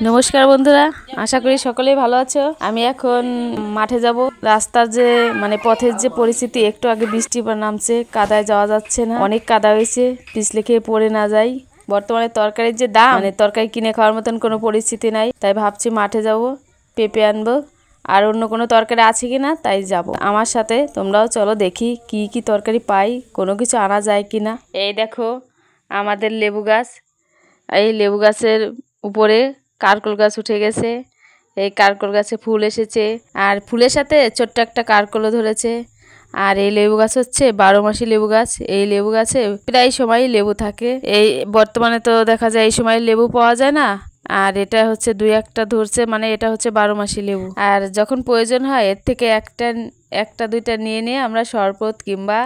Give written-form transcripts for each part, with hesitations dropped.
নমস্কার বন্ধুরা, আশা করি সকলেই ভালো আছো। আমি এখন মাঠে যাব। রাস্তার যে পথের যে পরিস্থিতি, একটু আগে বৃষ্টি নামছে, কাদায় যাওয়া যাচ্ছে না, অনেক কাদা হয়েছে, পিছলে খেয়ে পড়ে না যাই। বর্তমানে তরকারির যে দাম, তরকারি কিনে খাওয়ার মতন কোনো পরিস্থিতি নাই, তাই ভাবছি মাঠে যাব, পেঁপে আনবো, আর অন্য কোনো তরকারি আছে কিনা তাই যাব। আমার সাথে তোমরাও চলো, দেখি কি কি তরকারি পাই, কোনো কিছু আনা যায় কিনা। এই দেখো আমাদের লেবু গাছ, এই লেবু গাছের উপরে কারকল গাছ উঠে গেছে। এই কারকল গাছে ফুল এসেছে, আর ফুলের সাথে ছোট্ট একটা কারকলও ধরেছে। আর এই লেবু গাছ হচ্ছে 12 মাসি লেবু গাছ। এই লেবু গাছে প্রায় সময় লেবু থাকে। এই বর্তমানে তো দেখা যায় এই সময় লেবু পাওয়া যায় না, আর এটা হচ্ছে 2-1টা ধরছে, এটা হচ্ছে 12 মাসি লেবু। আর যখন প্রয়োজন হয় এর থেকে একটা 2টা নিয়ে নিয়ে আমরা শরবত কিংবা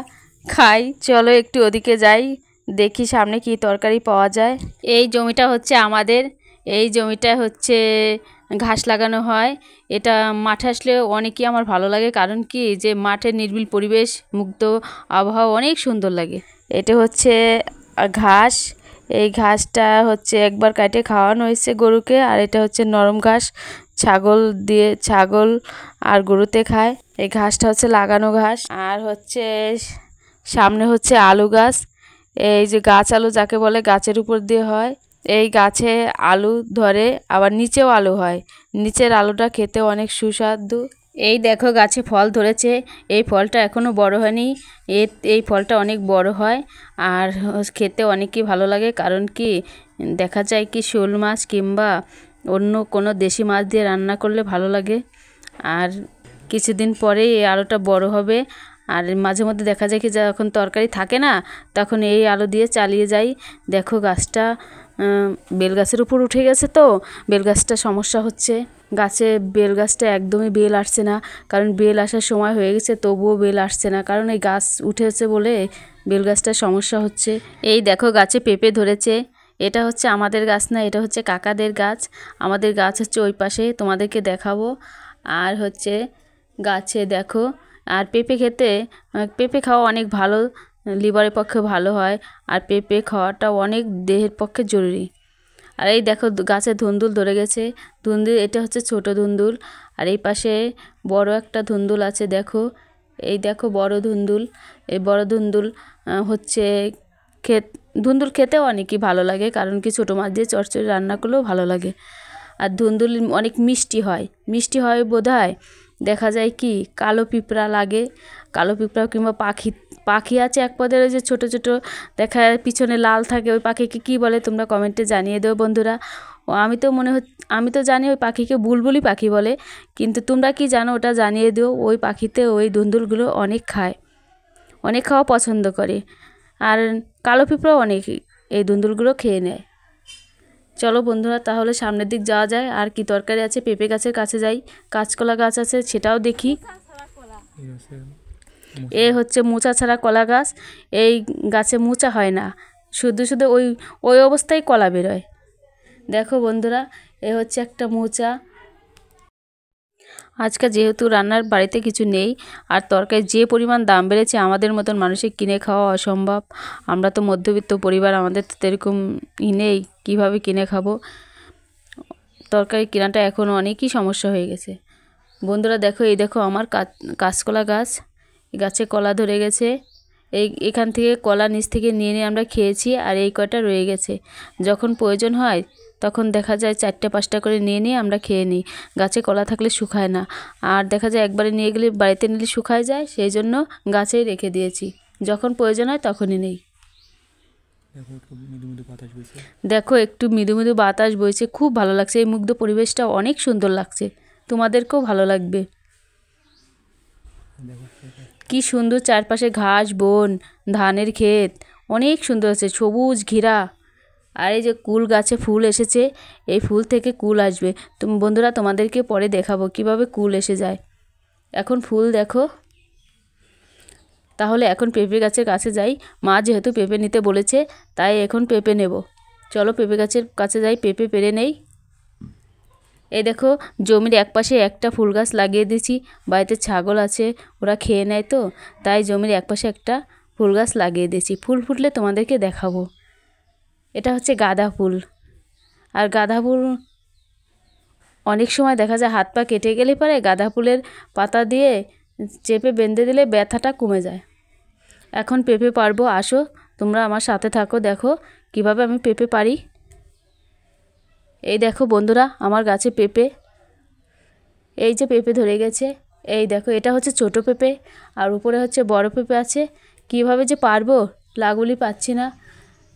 খাই। চলো একটু ওদিকে যাই, দেখি সামনে কি তরকারি পাওয়া যায়। এই জমিটা হচ্ছে আমাদের, এই জমিটা হচ্ছে ঘাস লাগানো হয়। এটা মাঠে আসলে অনেকই আমার ভালো লাগে, কারণ কি যে মাঠের নির্মল পরিবেশ, মুক্ত আবহাওয়া অনেক সুন্দর লাগে। এটা হচ্ছে ঘাস, এই ঘাসটা হচ্ছে একবার কাটে খাওয়ানো হয়েছে গরুকে। আর এটা হচ্ছে নরম ঘাস, ছাগল আর গরুতে খায়। এই ঘাসটা হচ্ছে লাগানো ঘাস। আর হচ্ছে সামনে হচ্ছে আলু গাছ, এই যে গাছ আলু যাকে বলে, গাছের উপর দিয়ে হয়। এই গাছে আলু ধরে, আবার নিচেও আলু হয়। নিচের আলুটা খেতে অনেক সুস্বাদু। এই দেখো গাছে ফল ধরেছে, এই ফলটা এখনো বড় হয়নি। এই ফলটা অনেক বড় হয়, আর খেতে অনেকই ভালো লাগে, কারণ কি দেখা যায় কি শোল মাছ কিংবা অন্য কোনো দেশি মাছ দিয়ে রান্না করলে ভালো লাগে। আর কিছুদিন পরেই এই আলুটা বড় হবে। আর মাঝে মধ্যে দেখা যায় কি যখন তরকারি থাকে না, তখন এই আলু দিয়ে চালিয়ে যাই। দেখো গাছটা বেলগাছের উপর উঠে গেছে, তো বেলগাছটা সমস্যা হচ্ছে। বেলগাছটা একদমই বেল আসছে না, কারণ বেল আসার সময় হয়ে গেছে, তবুও বেল আসছে না, কারণ এই গাছ উঠেছে বলে বেলগাছটার সমস্যা হচ্ছে। এই দেখো গাছে পেঁপে ধরেছে। এটা হচ্ছে আমাদের গাছ না, এটা হচ্ছে কাকাদের গাছ। আমাদের গাছ হচ্ছে ওই পাশে, তোমাদেরকে দেখাবো। আর হচ্ছে গাছে দেখো, আর পেঁপে খাওয়া অনেক ভালো, লিভারের পক্ষে ভালো হয়। আর পেঁপে খাওয়াটা অনেক দেহের পক্ষে জরুরি। আর এই দেখো গাছে ধুন্দুল ধরে গেছে। এটা হচ্ছে ছোট ধুন্দুল, আর এই পাশে বড় একটা ধুন্দুল আছে। দেখো, এই দেখো বড় ধুন্দুল। এই বড় ধুন্দুল হচ্ছে ধুন্দুল খেতেও অনেকই ভালো লাগে, কারণ কি ছোটো মাছ দিয়ে চচ্চড়ি রান্না করলেও ভালো লাগে। আর ধুন্দুল অনেক মিষ্টি হয় বোধহয়। দেখা যায় কি কালো পিঁপড়া লাগে, কালো পিঁপড়া কিংবা পাখি আছে এক পদের, ওই যে ছোটো ছোটো দেখা যায় পিছনে লাল থাকে, ওই পাখিকে কী বলে তোমরা কমেন্টে জানিয়ে দেও বন্ধুরা। আমি তো জানি ওই পাখিকে বুলবুলি পাখি বলে, কিন্তু তোমরা কি জানো ওটা জানিয়ে দিও। ওই পাখিতে ওই ধুন্দুলগুলো অনেক খাওয়া পছন্দ করে। আর কালো পিঁপড়াও অনেক এই ধুন্দুলগুলো খেয়ে নেয়। চলো বন্ধুরা, তাহলে সামনের দিক যাওয়া যায়। আর কি তরকারি আছে, পেঁপে গাছের কাছে যাই, কাঁচকলা গাছ আছে সেটাও দেখি। এ হচ্ছে মোচা ছাড়া কলা গাছ। এই গাছে মোচা হয় না, শুধু ওই অবস্থায় কলা বেরোয়। দেখো বন্ধুরা, এ হচ্ছে একটা মোচা। আজকে যেহেতু রান্নার বাড়িতে কিছু নেই, আর তরকারি যে পরিমাণ দাম বেড়েছে, আমাদের মতন মানুষের কিনে খাওয়া অসম্ভব। আমরা তো মধ্যবিত্ত পরিবার, আমাদের তো এরকম নেই, কীভাবে কিনে খাবো। তরকারি কেনাটা এখন অনেকই সমস্যা হয়ে গেছে। বন্ধুরা দেখো, এই দেখো আমার কাঁচকলা গাছ, গাছে কলা ধরে গেছে। এখান থেকে কলা নিচ থেকে নিয়ে আমরা খেয়েছি, আর এই কয়টা রয়ে গেছে। যখন প্রয়োজন হয় তখন দেখা যায় 4-5টা করে নিয়ে আমরা খেয়ে নিই। গাছে কলা থাকলে শুকায় না, আর দেখা যায় একবারে নিয়ে গেলে বাড়িতে নিলে শুকায় যায়, সেই জন্য গাছেই রেখে দিয়েছি, যখন প্রয়োজন হয় তখনই নেই। দেখো একটু মৃদু মৃদু বাতাস বইছে, খুব ভালো লাগছে। এই মুগ্ধ পরিবেশটা অনেক সুন্দর লাগছে, তোমাদেরকেও ভালো লাগবে। কি সুন্দর চারপাশে ঘাস বন, ধানের ক্ষেত, অনেক সুন্দর আছে, সবুজ ঘেরা। আর এই যে কুল গাছে ফুল এসেছে, এই ফুল থেকে কুল আসবে। বন্ধুরা তোমাদেরকে পরে দেখাবো কিভাবে কুল এসে যায়। এখন ফুল দেখো। তাহলে এখন পেঁপে গাছের কাছে যাই। মা যেহেতু পেঁপে নিতে বলেছে, তাই এখন পেঁপে নেব। চলো পেঁপে গাছের কাছে যাই, পেঁপে পেরে নেই। এই দেখো জমির একপাশে একটা ফুল গাছ লাগিয়ে দিয়েছি। বাড়িতে ছাগল আছে, ওরা খেয়ে নেয়, তো তাই জমির একপাশে একটা ফুল গাছ লাগিয়ে দিয়েছি। ফুল ফুটলে তোমাদেরকে দেখাবো। এটা হচ্ছে গাঁদা ফুল। আর গাঁদা ফুল অনেক সময় দেখা যায় হাত পা কেটে গেলে পরে গাঁদা ফুলের পাতা দিয়ে চেপে বেঁধে দিলে ব্যথাটা কমে যায়। এখন পেঁপে পারবো, আসো তোমরা আমার সাথে থাকো, দেখো কিভাবে আমি পেঁপে পারি। এই দেখো বন্ধুরা আমার গাছে পেঁপে, এই যে পেঁপে ধরে গেছে। এই দেখো এটা হচ্ছে ছোট পেঁপে আর উপরে হচ্ছে বড় পেঁপে আছে। কিভাবে যে পারবো লাগুলি পাচ্ছি না,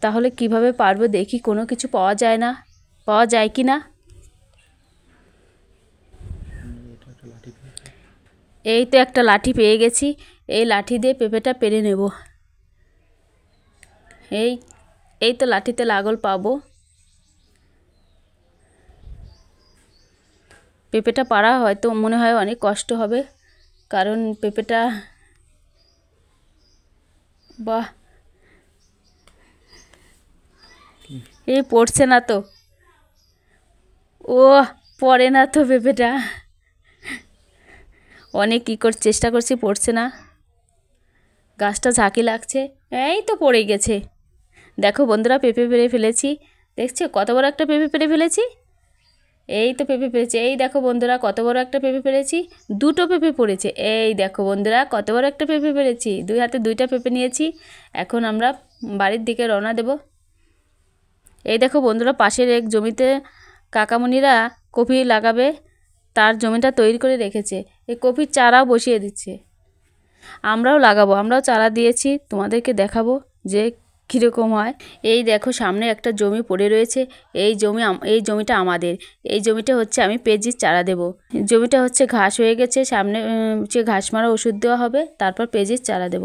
তাহলে কিভাবে পারবো দেখি, কোনো কিছু পাওয়া যায় না, পাওয়া যায় কি না। এই তো একটা লাঠি পেয়ে গেছি, এই লাঠি দিয়ে পেঁপেটা পেরে নেব। এই এই তো লাঠিতে লাগল পাবো। পেঁপেটা পাড়া হয়তো মনে হয় অনেক কষ্ট হবে, কারণ পেঁপেটা বাহ এই পড়ছে না তো, ও পড়ে না তো পেঁপেটা, অনেক কী করে চেষ্টা করছি পড়ছে না, গাছটা ঝাঁকি লাগছে। এই তো পড়ে গেছে। দেখো বন্ধুরা পেঁপে পেরে ফেলেছি, দেখছো কত বড় একটা পেঁপে পেরে ফেলেছি। এই তো পেঁপে পেরেছি, এই দেখো বন্ধুরা কত বড় একটা পেঁপে পেরেছি, দুটো পেঁপে পড়েছে। এই দেখো বন্ধুরা কত বড় একটা পেঁপে পেরেছি, দুই হাতে দুইটা পেঁপে নিয়েছি। এখন আমরা বাড়ির দিকে রওনা দেব। এই দেখো বন্ধুরা পাশের এক জমিতে কাকামণিরা কপি লাগাবে, তার জমিটা তৈরি করে রেখেছে, এই কপির চারাও বসিয়ে দিচ্ছে। আমরাও লাগাবো, আমরাও চারা দিয়েছি, তোমাদেরকে দেখাবো যে কীরকম হয়। এই দেখো সামনে একটা জমি পড়ে রয়েছে, এই জমিটা আমাদের, এই জমিটা হচ্ছে আমি পেঁয়াজির চারা দেব। জমিটা হচ্ছে ঘাস হয়ে গেছে, সামনে যে ঘাস মারা ওষুধ দেওয়া হবে, তারপর পেঁয়াজির চারা দেব।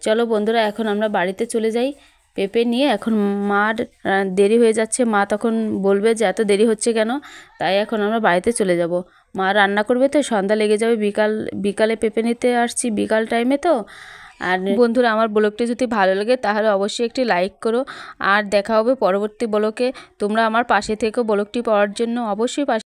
চলো বন্ধুরা এখন আমরা বাড়িতে চলে যাই পেঁপে নিয়ে। এখন মার দেরি হয়ে যাচ্ছে, মা তখন বলবে যে এত দেরি হচ্ছে কেন, তাই এখন আমরা বাড়িতে চলে যাব। মা রান্না করবে তো সন্ধ্যা লেগে যাবে, বিকালে পেঁপে নিতে আসছি, বিকাল টাইমে তো। আর বন্ধুরা আমার ব্লগটি যদি ভালো লাগে তাহলে অবশ্যই একটি লাইক করো, আর দেখা হবে পরবর্তী ব্লগে। তোমরা আমার পাশে থেকো ব্লগটি পাওয়ার জন্য, অবশ্যই পাশে